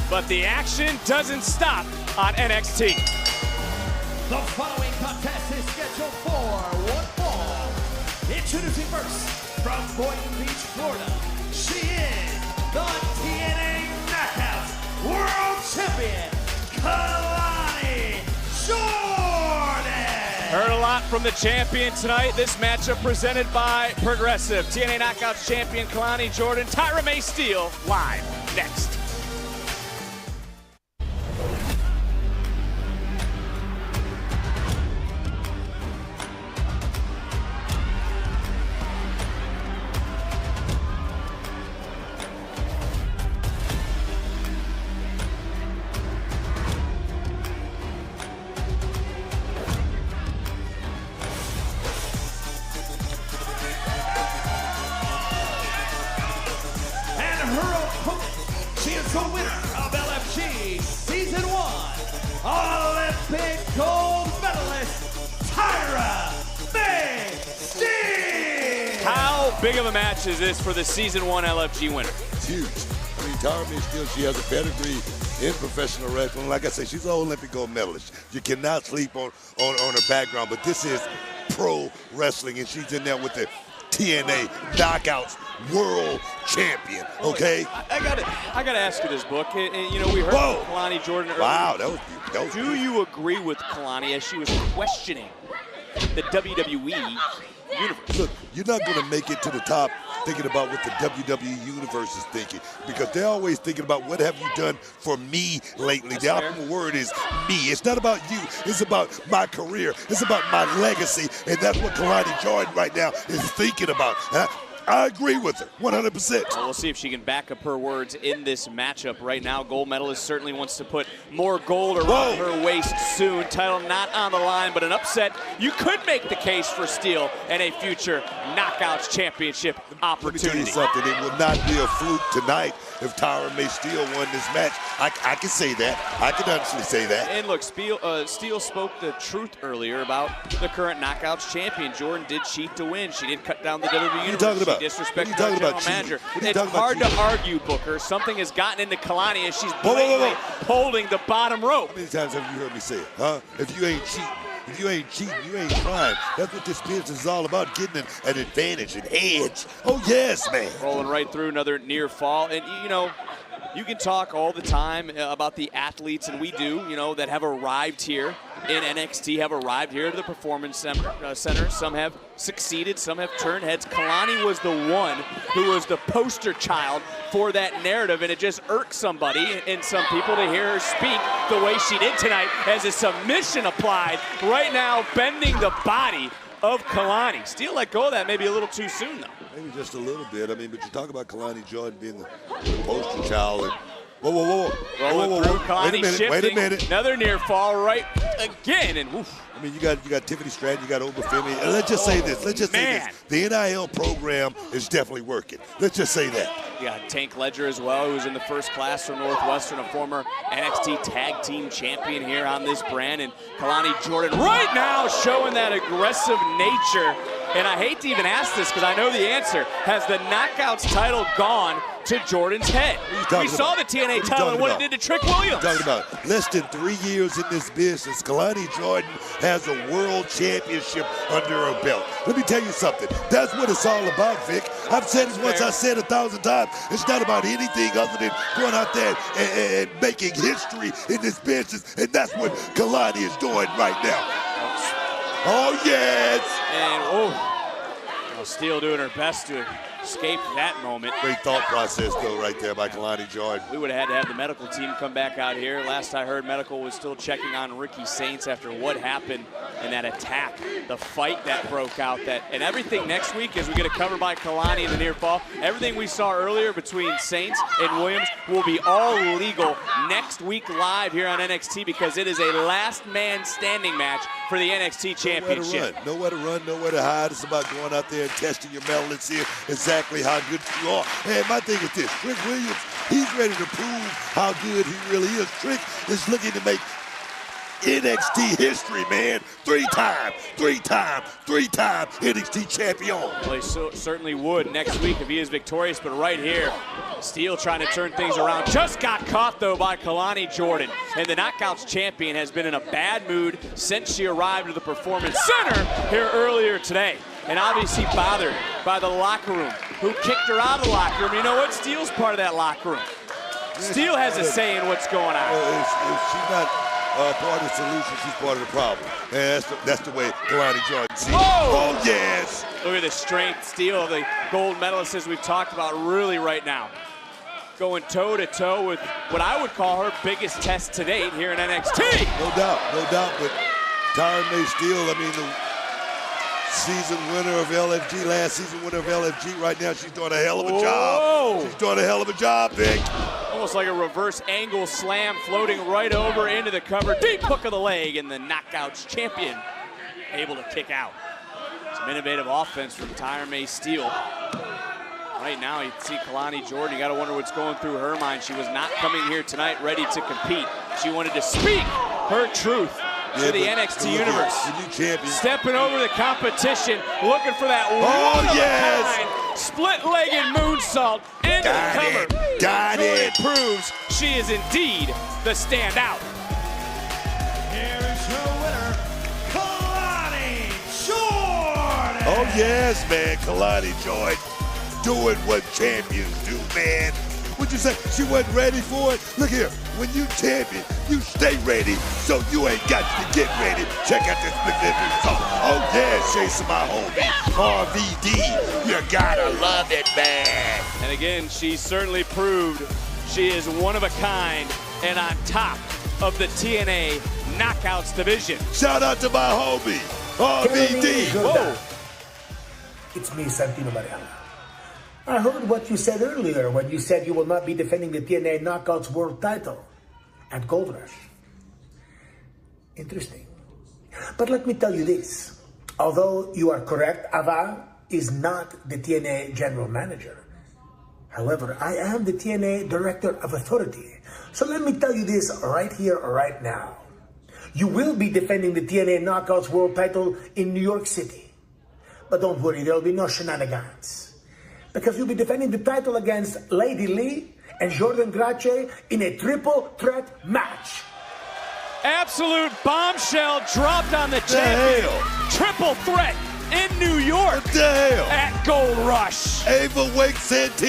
But the action doesn't stop on NXT. The following contest is scheduled for one fall. Introducing first, from Boynton Beach, Florida, she is the TNA Knockouts World Champion, Kelani Jordan. Heard a lot from the champion tonight. This matchup presented by Progressive. TNA Knockouts champion Kelani Jordan, Tyra Mae Steele, live next. She is the winner of LFG Season 1, Olympic gold medalist, Tyra Mae Steele. How big of a match is this for the Season 1 LFG winner? It's huge. I mean, Tyra Mae Steele, she has a pedigree in professional wrestling. Like I said, she's an Olympic gold medalist. You cannot sleep on her background, but this is pro wrestling, and she's in there with the TNA Knockouts World Champion, okay? I gotta ask you this, Book. You know, we heard from Kelani Jordan earlier. Wow, that was Do you agree with Kelani as she was questioning the WWE universe? Look, you're not going to make it to the top thinking about what the WWE universe is thinking, because they're always thinking about what have you done for me lately. That's the fair. optimal word is me. It's not about you. It's about my career. It's about my legacy, and that's what Kelani Jordan right now is thinking about. And I agree with her, 100%. Well, we'll see if she can back up her words in this matchup. Right now, gold medalist certainly wants to put more gold around her waist soon. Title not on the line, but an upset. You could make the case for Steele and a future Knockouts Championship opportunity. Let me tell you something. It will not be a fluke tonight if Tyra Mae Steele won this match. I can say that. I can honestly say that. And look, Steele spoke the truth earlier about the current Knockouts champion. Jordan did cheat to win. She did cut down the WWE universe. What are you talking about? She disrespected the general manager. It's hard to argue, Booker. Something has gotten into Kelani as she's blatantly holding the bottom rope. How many times have you heard me say it, huh? If you ain't cheating, if you ain't cheating, you ain't trying. That's what this business is all about, getting an advantage, an edge. Oh, yes, man. Rolling right through another near fall. And, you know, you can talk all the time about the athletes, and we do, you know, that have arrived here in NXT, have arrived here to the Performance Center. Some have succeeded, some have turned heads. Kelani was the one who was the poster child for that narrative, and it just irks somebody and some people to hear her speak the way she did tonight as a submission applied. Right now, bending the body of Kelani. Steele let go of that maybe a little too soon, though. Maybe just a little bit. I mean, but you talk about Kelani Jordan being the poster child. And whoa. Rolling through, Kelani shifting. Wait a minute. Another near fall right again, and woof. I mean, you got Tiffany Stratton, you got Obafemi. And let's just say this. Let's just say this. The NIL program is definitely working. Let's just say that. You got Tank Ledger as well, who was in the first class from Northwestern, a former NXT Tag Team Champion here on this brand. And Kelani Jordan right now showing that aggressive nature. And I hate to even ask this because I know the answer. Has the Knockouts title gone to Jordan's head? We saw the TNA title and what it did to Trick Williams. Talking about less than 3 years in this business, Kelani Jordan has a world championship under her belt. Let me tell you something. That's what it's all about, Vic. I've said it once, I've said 1,000 times. It's not about anything other than going out there and making history in this business, and that's what Kelani is doing right now. Oh, yes! And, Steele doing her best to escape that moment. Great thought process, though, right there by Kelani Jordan. We would have had to have the medical team come back out here. Last I heard, medical was still checking on Ricky Saints after what happened in that attack, the fight that broke out. And everything next week, as we get a cover by Kelani in the near fall, everything we saw earlier between Saints and Williams will be all legal next week live here on NXT because it is a last man standing match for the NXT Championship. Nowhere to run, nowhere to hide. It's about going out there and testing your mettle and seeing exactly how good you are. And my thing is this, Trick Williams, he's ready to prove how good he really is. Trick is looking to make NXT history, man. Three-time NXT champion. Well, he certainly would next week if he is victorious, but right here, Steele trying to turn things around. Just got caught, though, by Kelani Jordan. And the Knockouts champion has been in a bad mood since she arrived at the Performance Center here earlier today. And obviously bothered by the locker room, who kicked her out of the locker room. You know what? Steele's part of that locker room. Steele has a say in what's going on. If she's not part of the solution, she's part of the problem. And that's the way Kelani Jordan sees it. Oh, yes! Look at the strength, Steele, the gold medalist, as we've talked about really right now. Going toe-to-toe with what I would call her biggest test to date here in NXT. No doubt. But Tyra Mae Steele, I mean, the season winner of LFG, last season winner of LFG, right now she's doing a hell of a job. She's doing a hell of a job, Vic. Almost like a reverse angle slam, floating right over into the cover. Deep hook of the leg, and the Knockouts champion able to kick out. Some innovative offense from Tyra Mae Steele. Right now, you see Kelani Jordan. You got to wonder what's going through her mind. She was not coming here tonight ready to compete. She wanted to speak her truth to the NXT universe. The new champion. Stepping over the competition, looking for that one-of-a-kind split-legged moonsault into the cover. Got it. Proves she is indeed the standout. Here is your winner, Kelani Jordan. Oh, yes, man. Kelani Jordan doing what champions do, man. Would you say she wasn't ready for it? Look here, when you champion, you stay ready, so you ain't got to get ready. Check out this magnificent song. Oh yeah, Chasing my homie, RVD. You gotta love it, man. And again, she certainly proved she is one of a kind and on top of the TNA Knockouts division. Shout out to my homie, RVD. Whoa. It's me, Santino Mariano. I heard what you said earlier when you said you will not be defending the TNA Knockouts World title at Goldrush. Interesting. But let me tell you this. Although you are correct, Ava is not the TNA General Manager. However, I am the TNA Director of Authority. So let me tell you this right here, right now. You will be defending the TNA Knockouts World title in New York City. But don't worry, there will be no shenanigans. Because you'll be defending the title against Lady Lee and Jordan Grace in a triple threat match. Absolute bombshell dropped on the champion. Triple threat in New York. What the hell? At Goldrush. Ava Wake Santino.